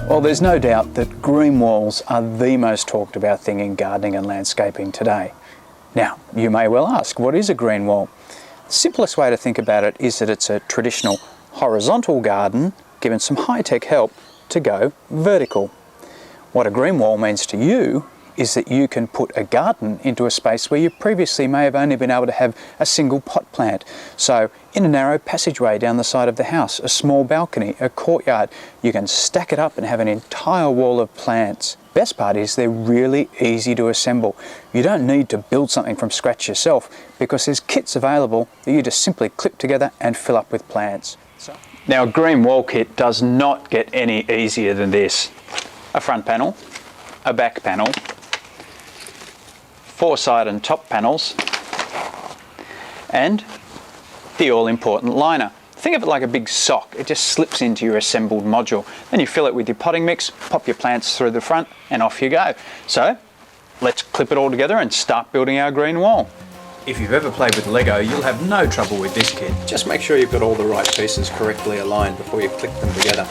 Well, there's no doubt that green walls are the most talked about thing in gardening and landscaping today. Now, you may well ask, what is a green wall? The simplest way to think about it is that it's a traditional horizontal garden given some high-tech help to go vertical. What a green wall means to you is that you can put a garden into a space where you previously may have only been able to have a single pot plant. So in a narrow passageway down the side of the house, a small balcony, a courtyard, you can stack it up and have an entire wall of plants. Best part is they're really easy to assemble. You don't need to build something from scratch yourself because there's kits available that you just simply clip together and fill up with plants. Now, a green wall kit does not get any easier than this. A front panel, a back panel, 4 side and top panels, and the all-important liner. Think of it like a big sock. It just slips into your assembled module. Then you fill it with your potting mix, pop your plants through the front, and off you go. So let's clip it all together and start building our green wall. If you've ever played with Lego, you'll have no trouble with this kit. Just make sure you've got all the right pieces correctly aligned before you click them together.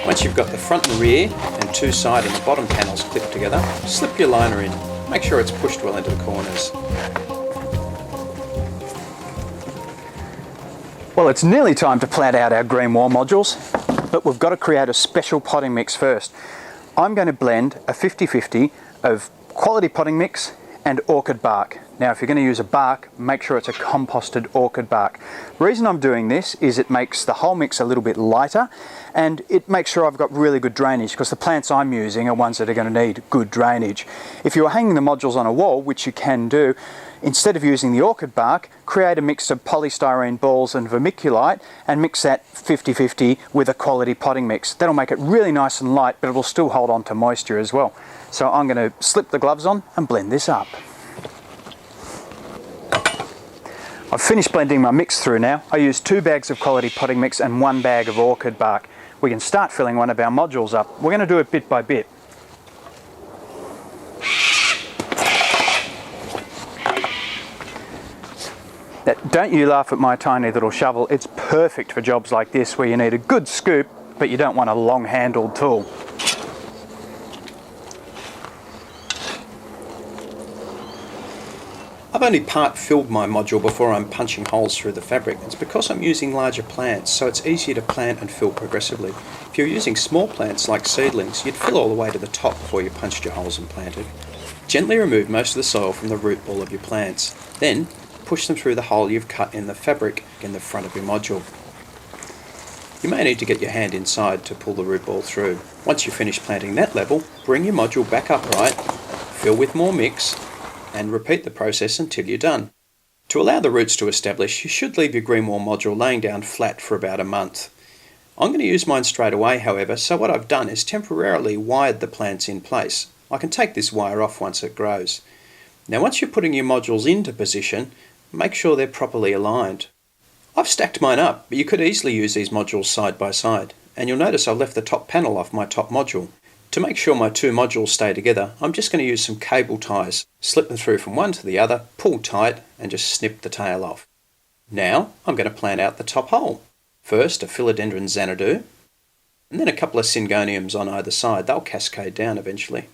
Once you've got the front and rear and 2 side and the bottom panels clipped together, slip your liner in. Make sure it's pushed well into the corners. Well, it's nearly time to plant out our green wall modules, but we've got to create a special potting mix first. I'm going to blend a 50-50 of quality potting mix and orchid bark. Now, if you're going to use a bark, make sure it's a composted orchid bark. The reason I'm doing this is it makes the whole mix a little bit lighter and it makes sure I've got really good drainage because the plants I'm using are ones that are going to need good drainage. If you're hanging the modules on a wall, which you can do, instead of using the orchid bark, create a mix of polystyrene balls and vermiculite and mix that 50-50 with a quality potting mix. That'll make it really nice and light, but it'll still hold on to moisture as well. So I'm going to slip the gloves on and blend this up. I've finished blending my mix through now. I used 2 bags of quality potting mix and 1 bag of orchid bark. We can start filling one of our modules up. We're going to do it bit by bit. Now, don't you laugh at my tiny little shovel. It's perfect for jobs like this where you need a good scoop, but you don't want a long-handled tool. I've only part filled my module before I'm punching holes through the fabric. It's because I'm using larger plants, so it's easier to plant and fill progressively. If you're using small plants like seedlings, you'd fill all the way to the top before you punched your holes and planted. Gently remove most of the soil from the root ball of your plants. Then push them through the hole you've cut in the fabric in the front of your module. You may need to get your hand inside to pull the root ball through. Once you finish planting that level, bring your module back upright, fill with more mix, and repeat the process until you're done. To allow the roots to establish, you should leave your green wall module laying down flat for about a month. I'm going to use mine straight away, however, so what I've done is temporarily wired the plants in place. I can take this wire off once it grows. Now, once you're putting your modules into position, make sure they're properly aligned. I've stacked mine up, but you could easily use these modules side by side, and you'll notice I've left the top panel off my top module. To make sure my 2 modules stay together, I'm just going to use some cable ties, slip them through from one to the other, pull tight, and just snip the tail off. Now, I'm going to plant out the top hole. First, a Philodendron Xanadu, and then a couple of Syngoniums on either side. They'll cascade down eventually.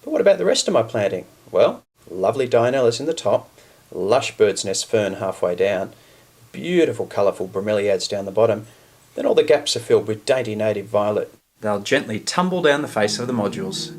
But what about the rest of my planting? Well, lovely Dianellas in the top, lush bird's nest fern halfway down, beautiful colourful bromeliads down the bottom, then all the gaps are filled with dainty native violet. They'll gently tumble down the face of the modules.